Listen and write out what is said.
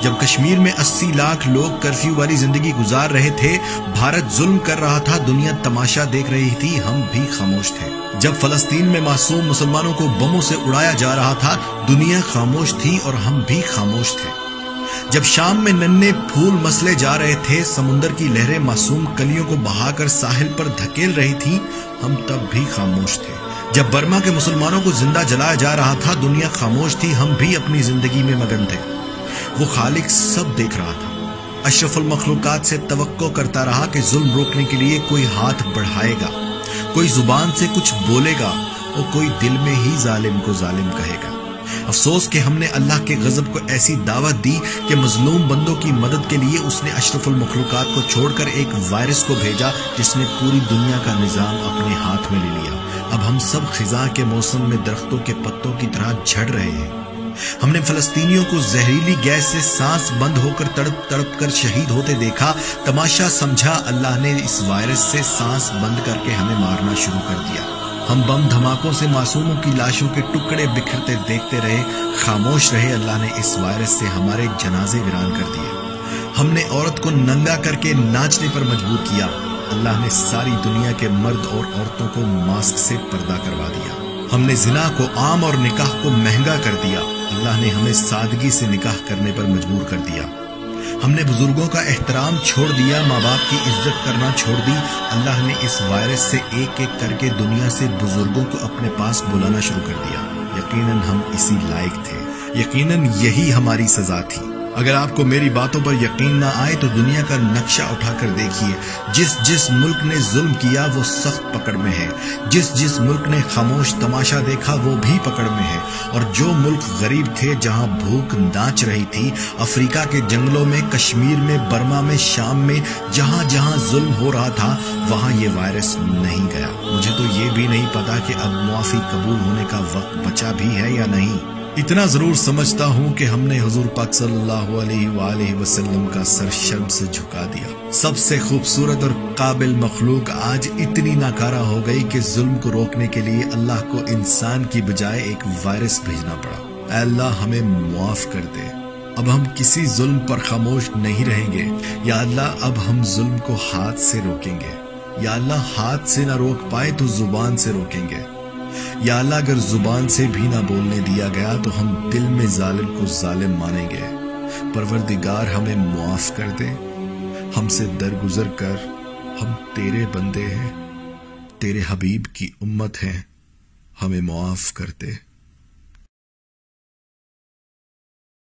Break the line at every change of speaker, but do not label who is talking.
جب کشمیر میں 80 لاکھ لوگ کرفیو والی زندگی گزار رہے تھے، بھارت ظلم کر رہا تھا، دنیا تماشا دیکھ رہی تھی، ہم بھی خاموش تھے۔ جب فلسطین میں معصوم مسلمانوں کو بموں سے اڑایا جا رہا تھا، دنیا خاموش تھی اور ہم بھی خاموش تھے۔ جب شام میں ننھے پھول مسلے جا رہے تھے، سمندر کی لہریں معصوم کلیوں کو بہا کر ساحل پر دھکیل رہی تھی، ہم تب بھی خاموش تھے۔ جب برما کے مسلمانوں کو زندہ جلایا جا رہا تھا، دنیا خاموش تھی، ہم بھی اپنی زندگی میں مگن تھے۔ وہ خالق سب دیکھ رہا تھا، اشرف المخلوقات سے توقع کرتا رہا کہ ظلم روکنے کے لیے کوئی ہاتھ بڑھائے گا، کوئی زبان سے کچھ بولے گا اور کوئی دل میں ہی ظالم کو ظالم کہے گا۔ افسوس کہ ہم نے اللہ کے غضب کو ایسی دعوت دی کہ مظلوم بندوں کی مدد کے لیے اس نے اشرف المخلوقات کو چھوڑ کر ایک وائرس کو بھیجا جس نے پوری دنیا کا نظام اپنے ہاتھ میں لے لیا۔ اب ہم سب خزاں کے موسم میں درختوں کے پتوں کی طرح جھڑ رہے ہیں۔ ہم نے فلسطینیوں کو زہریلی گیس سے سانس بند ہو کر تڑپ تڑپ کر شہید ہوتے دیکھا۔ تماشا سمجھا اللہ نے اس وائرس سے سانس بند کر کے ہمیں مارنا شروع کر دیا۔ ہم بم دھماکوں سے معصوموں کی لاشوں کے ٹکڑے بکھرتے دیکھتے رہے، خاموش رہے۔ اللہ نے اس وائرس سے ہمارے جنازے ویران کر دیے۔ ہم نے عورت کو ننگا کر کے ناچنے پر مجبور کیا۔ اللہ نے ساری دنیا کے مرد اور عورتوں کو ماسک سے پردہ کروا دیا۔ ہم نے زنا کو عام اور نکاح کو مہنگا کر دیا۔ اللہ نے ہمیں سادگی سے نکاح کرنے پر مجبور کر دیا۔ ہم نے بزرگوں کا احترام چھوڑ دیا، ماں باپ کی عزت کرنا چھوڑ دی۔ اللہ نے اس وائرس سے ایک ایک کر کے دنیا سے بزرگوں کو اپنے پاس بلانا شروع کر دیا۔ یقیناً ہم اسی لائق تھے، یقیناً یہی ہماری سزا تھی۔ اگر آپ کو میری باتوں پر یقین نہ آئے تو دنیا کا نقشہ اٹھا کر دیکھیے۔ جس ملک نے ظلم کیا وہ سخت پکڑ میں ہے، جس ملک نے خاموش تماشا دیکھا وہ بھی پکڑ میں ہے، اور جو ملک غریب تھے، جہاں بھوک ناچ رہی تھی، افریقہ کے جنگلوں میں، کشمیر میں، برما میں، شام میں، جہاں جہاں ظلم ہو رہا تھا وہاں یہ وائرس نہیں گیا۔ مجھے تو یہ بھی نہیں پتا کہ اب معافی قبول ہونے کا وقت بچا بھی ہے یا نہیں۔ اتنا ضرور سمجھتا ہوں کہ ہم نے حضور پاک صلی اللہ علیہ وآلہ وسلم کا سر شرم سے جھکا دیا۔ سب سے خوبصورت اور قابل مخلوق آج اتنی ناکارہ ہو گئی کہ ظلم کو روکنے کے لیے اللہ کو انسان کی بجائے ایک وائرس بھیجنا پڑا۔ اے اللہ ہمیں معاف کر دے۔ اب ہم کسی ظلم پر خاموش نہیں رہیں گے۔ یا اللہ اب ہم ظلم کو ہاتھ سے روکیں گے۔ یا اللہ ہاتھ سے نہ روک پائے تو زبان سے روکیں گے۔ یا اللہ اگر زبان سے بھی نہ بولنے دیا گیا تو ہم دل میں ظالم کو ظالم مانیں گے۔ پروردگار ہمیں معاف کر دے، ہم سے درگزر کر، ہم تیرے بندے ہیں، تیرے حبیب کی امت ہیں، ہمیں معاف کر دے۔